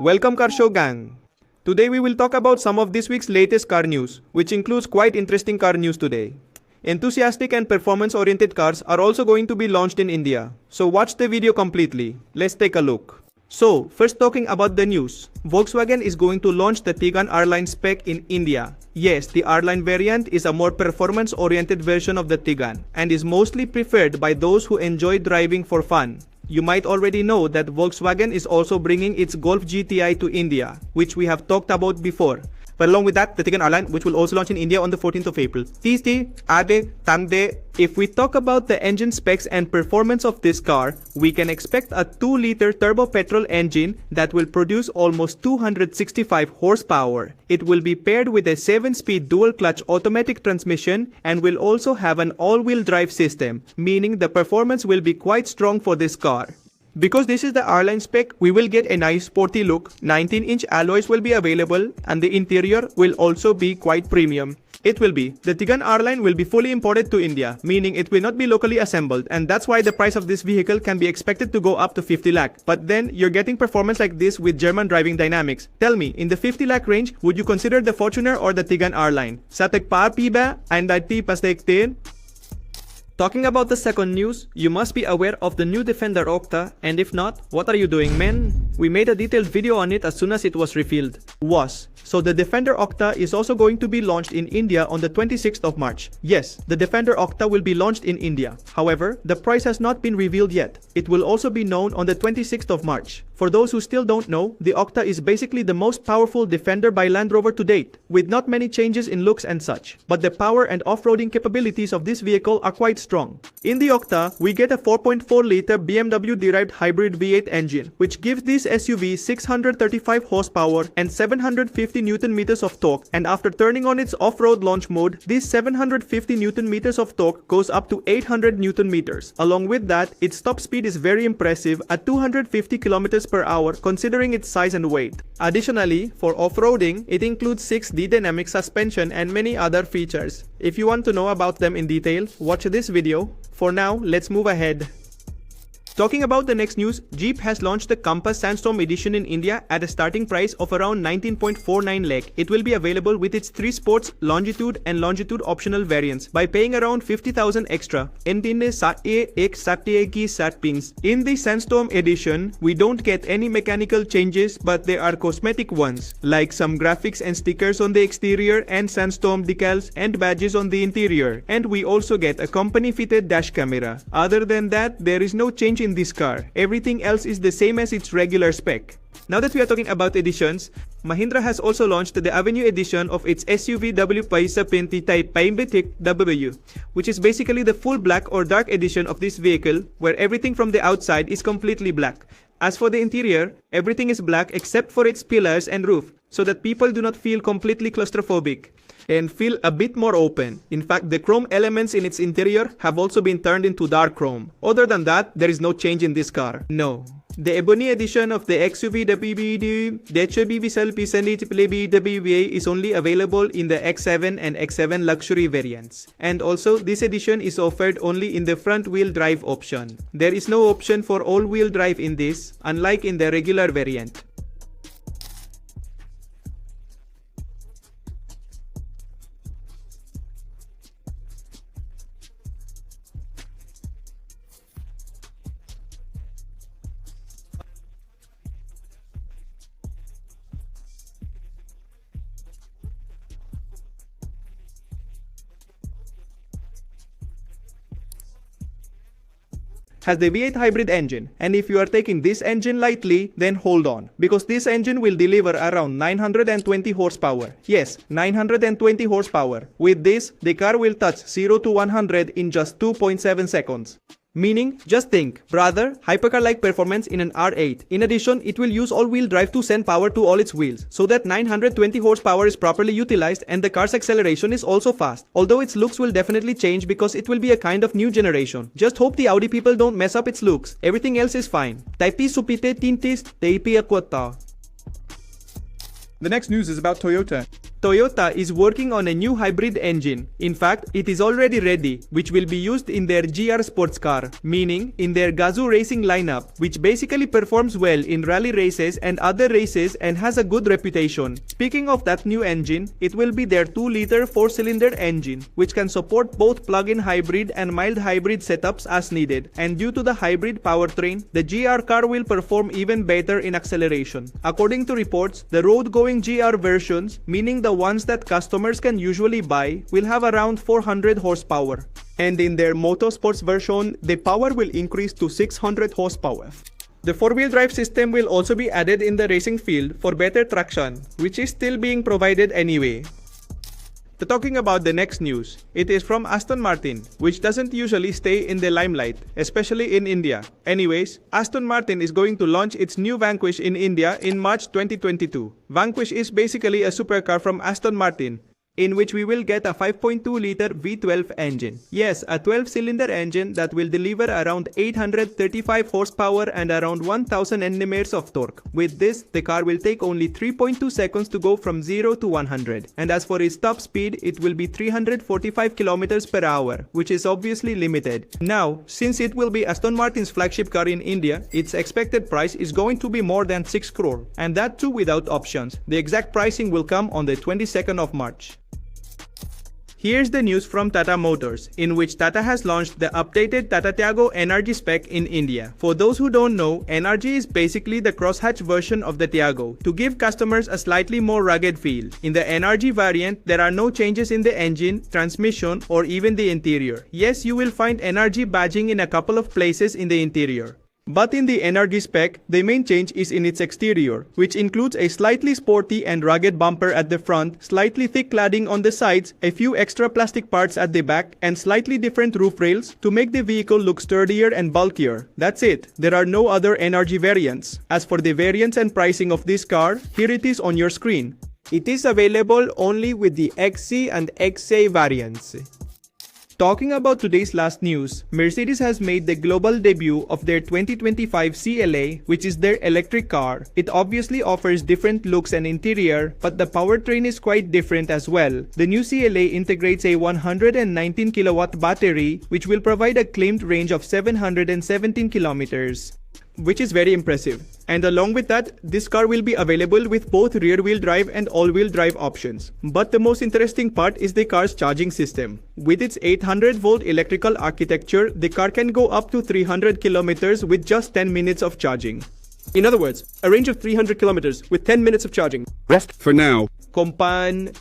Welcome Car Show gang! Today we will talk about some of this week's latest car news, which includes quite interesting car news today. Enthusiastic and performance-oriented cars are also going to be launched in India, so watch the video completely. Let's take a look. So, first talking about the news, Volkswagen is going to launch the Tiguan R-Line spec in India. Yes, the R-Line variant is a more performance-oriented version of the Tiguan, and is mostly preferred by those who enjoy driving for fun. You might already know that Volkswagen is also bringing its Golf GTI to India, which we have talked about before. But along with that, the Tiguan R-Line, which will also launch in India on the 14th of April. If we talk about the engine specs and performance of this car, we can expect a 2-liter turbo petrol engine that will produce almost 265 horsepower. It will be paired with a 7-speed dual-clutch automatic transmission and will also have an all-wheel drive system, meaning the performance will be quite strong for this car. Because this is the R-Line spec, we will get a nice sporty look, 19-inch alloys will be available, and the interior will also be quite premium. The Tiguan R-Line will be fully imported to India, meaning it will not be locally assembled, and that's why the price of this vehicle can be expected to go up to 50 lakh. But then, you're getting performance like this with German driving dynamics. Tell me, in the 50 lakh range, would you consider the Fortuner or the Tiguan R-Line? Sa tagpa ba and pastektin? Talking about the second news, you must be aware of the new Defender Octa, and if not, what are you doing, man? We made a detailed video on it as soon as it was revealed. So the Defender Octa is also going to be launched in India on the 26th of March. Yes, the Defender Octa will be launched in India. However, the price has not been revealed yet. It will also be known on the 26th of March. For those who still don't know, the Octa is basically the most powerful Defender by Land Rover to date, with not many changes in looks and such. But the power and off-roading capabilities of this vehicle are quite strong. In the Octa, we get a 4.4-liter BMW-derived hybrid V8 engine, which gives this SUV 635 horsepower and 750 Nm of torque, and after turning on its off-road launch mode, this 750 Nm of torque goes up to 800 Nm. Along with that, its top speed is very impressive at 250 km per hour considering its size and weight. Additionally, for off-roading, it includes 6D dynamic suspension and many other features. If you want to know about them in detail, watch this video. For now, let's move ahead. Talking about the next news, Jeep has launched the Compass Sandstorm Edition in India at a starting price of around 19.49 lakh. It will be available with its 3 sports, longitude and longitude optional variants by paying around 50,000 extra. In the Sandstorm Edition, we don't get any mechanical changes, but there are cosmetic ones, like some graphics and stickers on the exterior and Sandstorm decals and badges on the interior. And we also get a company-fitted dash camera. Other than that, there is no change in this car. Everything else is the same as its regular spec. Now that we are talking about editions, Mahindra has also launched the Avenue edition of its SUV W Paisa Pinti Type Paimbetik W, which is basically the full black or dark edition of this vehicle, where everything from the outside is completely black. As for the interior, everything is black except for its pillars and roof, so that people do not feel completely claustrophobic and feel a bit more open. In fact, the chrome elements in its interior have also been turned into dark chrome. Other than that, there is no change in this car. No. The Ebony edition of the XUV WBD is only available in the X7 and X7 luxury variants. And also, this edition is offered only in the front-wheel drive option. There is no option for all-wheel drive in this, unlike in the regular variant. Has the V8 hybrid engine, and if you are taking this engine lightly, then hold on, because this engine will deliver around 920 horsepower. Yes, 920 horsepower. With this, the car will touch 0 to 100 in just 2.7 seconds. Meaning, just think, brother, hypercar-like performance in an R8. In addition, it will use all-wheel drive to send power to all its wheels, so that 920 horsepower is properly utilized and the car's acceleration is also fast. Although its looks will definitely change because it will be a kind of new generation. Just hope the Audi people don't mess up its looks. Everything else is fine. Taipi supite tintis, taipi akwata. The next news is about Toyota. Toyota is working on a new hybrid engine. In fact, it is already ready, which will be used in their GR sports car, meaning in their Gazoo racing lineup, which basically performs well in rally races and other races and has a good reputation. Speaking of that new engine, it will be their 2-liter 4-cylinder engine, which can support both plug-in hybrid and mild hybrid setups as needed. And due to the hybrid powertrain, the GR car will perform even better in acceleration. According to reports, the road-going GR versions, meaning the ones that customers can usually buy, will have around 400 horsepower. And in their motorsports version, the power will increase to 600 horsepower. The 4-wheel drive system will also be added in the racing field for better traction, which is still being provided anyway. Talking about the next news, it is from Aston Martin, which doesn't usually stay in the limelight, especially in India. Anyways, Aston Martin is going to launch its new Vanquish in India in March 2022. Vanquish is basically a supercar from Aston Martin, in which we will get a 5.2-liter V12 engine. Yes, a 12-cylinder engine that will deliver around 835 horsepower and around 1000 Nm of torque. With this, the car will take only 3.2 seconds to go from 0 to 100. And as for its top speed, it will be 345 km per hour, which is obviously limited. Now, since it will be Aston Martin's flagship car in India, its expected price is going to be more than 6 crore. And that too without options. The exact pricing will come on the 22nd of March. Here's the news from Tata Motors, in which Tata has launched the updated Tata Tiago NRG spec in India. For those who don't know, NRG is basically the crosshatch version of the Tiago, to give customers a slightly more rugged feel. In the NRG variant, there are no changes in the engine, transmission, or even the interior. Yes, you will find NRG badging in a couple of places in the interior. But in the NRG spec, the main change is in its exterior, which includes a slightly sporty and rugged bumper at the front, slightly thick cladding on the sides, a few extra plastic parts at the back, and slightly different roof rails to make the vehicle look sturdier and bulkier. That's it. There are no other NRG variants. As for the variants and pricing of this car, here it is on your screen. It is available only with the XC and XA variants. Talking about today's last news, Mercedes has made the global debut of their 2025 CLA, which is their electric car. It obviously offers different looks and interior, but the powertrain is quite different as well. The new CLA integrates a 119 kilowatt battery, which will provide a claimed range of 717 kilometers. Which is very impressive. And along with that, this car will be available with both rear-wheel drive and all-wheel drive options. But the most interesting part is the car's charging system. With its 800-volt electrical architecture, the car can go up to 300 kilometers with just 10 minutes of charging. In other words, a range of 300 kilometers with 10 minutes of charging. Rest for now. Kompan.